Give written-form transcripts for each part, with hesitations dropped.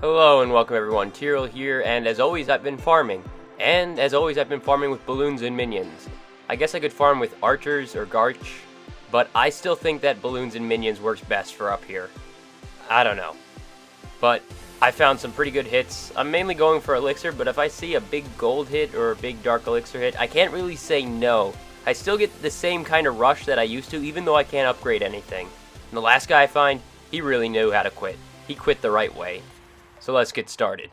Hello and welcome everyone, Tyrael here, and as always I've been farming. And as always I've been farming with balloons and minions. I guess I could farm with archers or garch, but I still think that balloons and minions works best for up here. I don't know. But I found some pretty good hits. I'm mainly going for Elixir, but if I see a big gold hit or a big dark Elixir hit, I can't really say no. I still get the same kind of rush that I used to, even though I can't upgrade anything. And the last guy I find, he really knew how to quit. He quit the right way. So let's get started.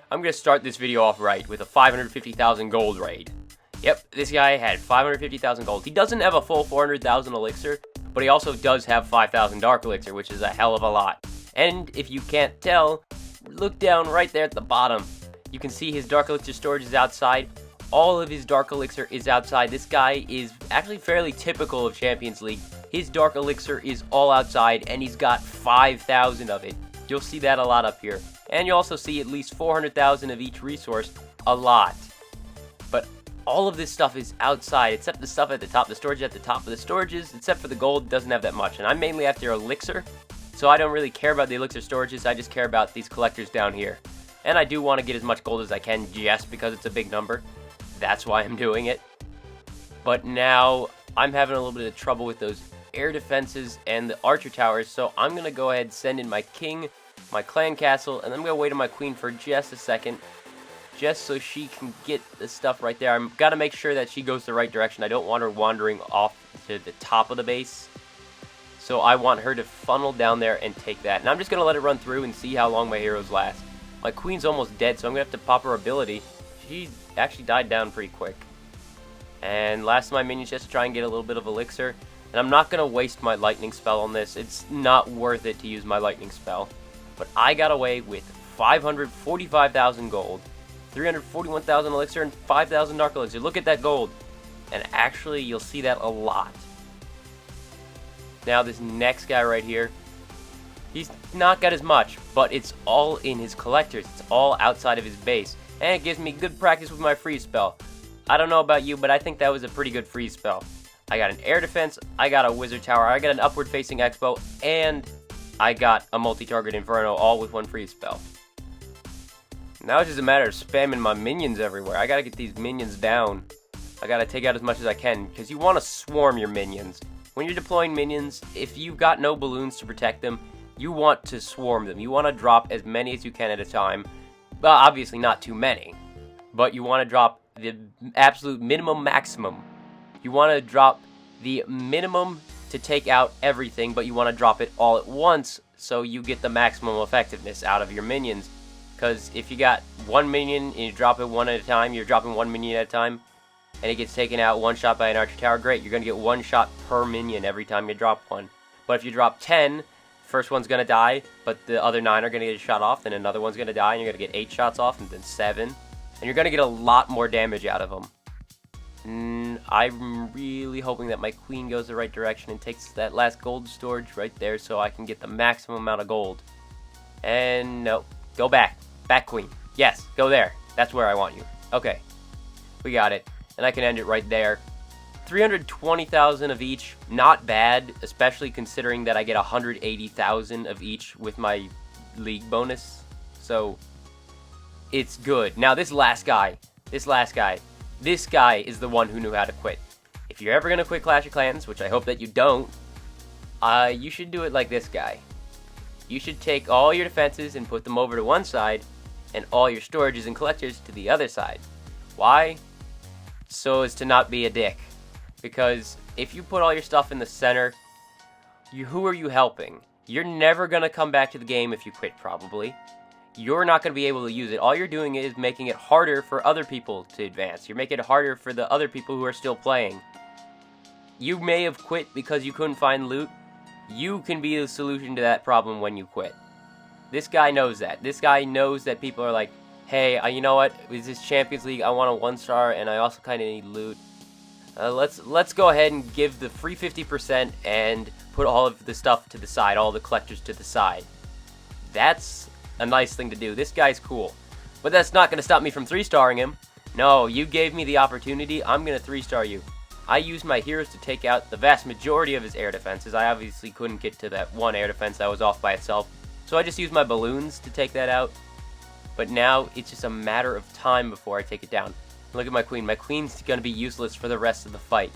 I'm going to start this video off right with a 550,000 gold raid. Yep, this guy had 550,000 gold. He doesn't have a full 400,000 elixir, but he also does have 5,000 dark elixir, which is a hell of a lot. And if you can't tell, look down right there at the bottom. You can see his dark elixir storage is outside. All of his dark elixir is outside. This guy is actually fairly typical of Champions League. His dark elixir is all outside, and he's got 5,000 of it. You'll see that a lot up here. And you'll also see at least 400,000 of each resource. A lot. But all of this stuff is outside, except the stuff at the top. The storage at the top of the storages, except for the gold, doesn't have that much. And I'm mainly after elixir, so I don't really care about the elixir storages. I just care about these collectors down here. And I do want to get as much gold as I can just because it's a big number. That's why I'm doing it. But now I'm having a little bit of trouble with those air defenses and the archer towers, so I'm going to go ahead and send in my king, my clan castle, and I'm going to wait on my queen for just a second, just so she can get the stuff right there. I've got to make sure that she goes the right direction. I don't want her wandering off to the top of the base, so I want her to funnel down there and take that. And I'm just going to let it run through and see how long my heroes last. My queen's almost dead, so I'm going to have to pop her ability. She actually died down pretty quick. And last of my minions just to try and get a little bit of elixir. And I'm not going to waste my lightning spell on this. It's not worth it to use my lightning spell. But I got away with 545,000 gold, 341,000 elixir, and 5,000 dark elixir. Look at that gold. And actually, you'll see that a lot. Now, this next guy right here, he's not got as much, but it's all in his collectors. It's all outside of his base. And it gives me good practice with my freeze spell. I don't know about you, but I think that was a pretty good freeze spell. I got an air defense, I got a wizard tower, I got an upward facing expo, and I got a multi-target inferno, all with one freeze spell. Now it's just a matter of spamming my minions everywhere. I gotta get these minions down. I gotta take out as much as I can, because you want to swarm your minions. When you're deploying minions, if you've got no balloons to protect them, you want to swarm them. You want to drop as many as you can at a time. Well, obviously not too many, but you want to drop the absolute minimum maximum. You want to drop the minimum to take out everything, but you want to drop it all at once so you get the maximum effectiveness out of your minions. Because if you got one minion and you drop it one at a time, you're dropping one minion at a time, and it gets taken out one shot by an archer tower, great. You're going to get one shot per minion every time you drop one. But if you drop 10, first one's going to die, but the other 9 are going to get a shot off, then another one's going to die, and you're going to get 8 shots off, and then 7. And you're going to get a lot more damage out of them. I'm really hoping that my queen goes the right direction and takes that last gold storage right there so I can get the maximum amount of gold. And no, go back. Back, queen. Yes, go there. That's where I want you. Okay, we got it. And I can end it right there. 320,000 of each, not bad, especially considering that I get 180,000 of each with my league bonus. So, it's good. Now, this guy is the one who knew how to quit. If you're ever going to quit Clash of Clans, which I hope that you don't, you should do it like this guy. You should take all your defenses and put them over to one side, and all your storages and collectors to the other side. Why? So as to not be a dick. Because if you put all your stuff in the center, who are you helping? You're never going to come back to the game if you quit, probably. You're not going to be able to use it. All you're doing is making it harder for other people to advance. You're making it harder for the other people who are still playing. You may have quit because you couldn't find loot. You can be the solution to that problem when you quit. This guy knows that. This guy knows that people are like, hey, you know what? Is this Champions League? I want a 1-star, and I also kind of need loot. Let's go ahead and give the free 50% and put all of the stuff to the side, all the collectors to the side. That's a nice thing to do. This guy's cool. But that's not going to stop me from 3-starring him. No, you gave me the opportunity. I'm going to 3-star you. I used my heroes to take out the vast majority of his air defenses. I obviously couldn't get to that one air defense that was off by itself. So I just use my balloons to take that out. But now it's just a matter of time before I take it down. Look at my queen. My queen's going to be useless for the rest of the fight.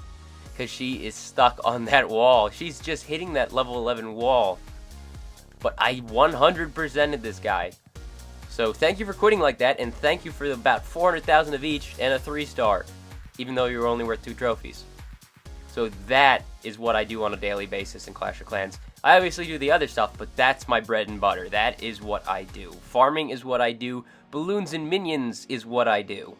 Because she is stuck on that wall. She's just hitting that level 11 wall. But I 100%ed this guy. So thank you for quitting like that. And thank you for about 400,000 of each and a 3-star. Even though you were only worth 2 trophies. So that is what I do on a daily basis in Clash of Clans. I obviously do the other stuff, but that's my bread and butter. That is what I do. Farming is what I do. Balloons and minions is what I do.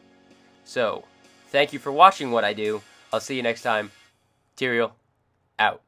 So, thank you for watching what I do. I'll see you next time. Tyrael, out.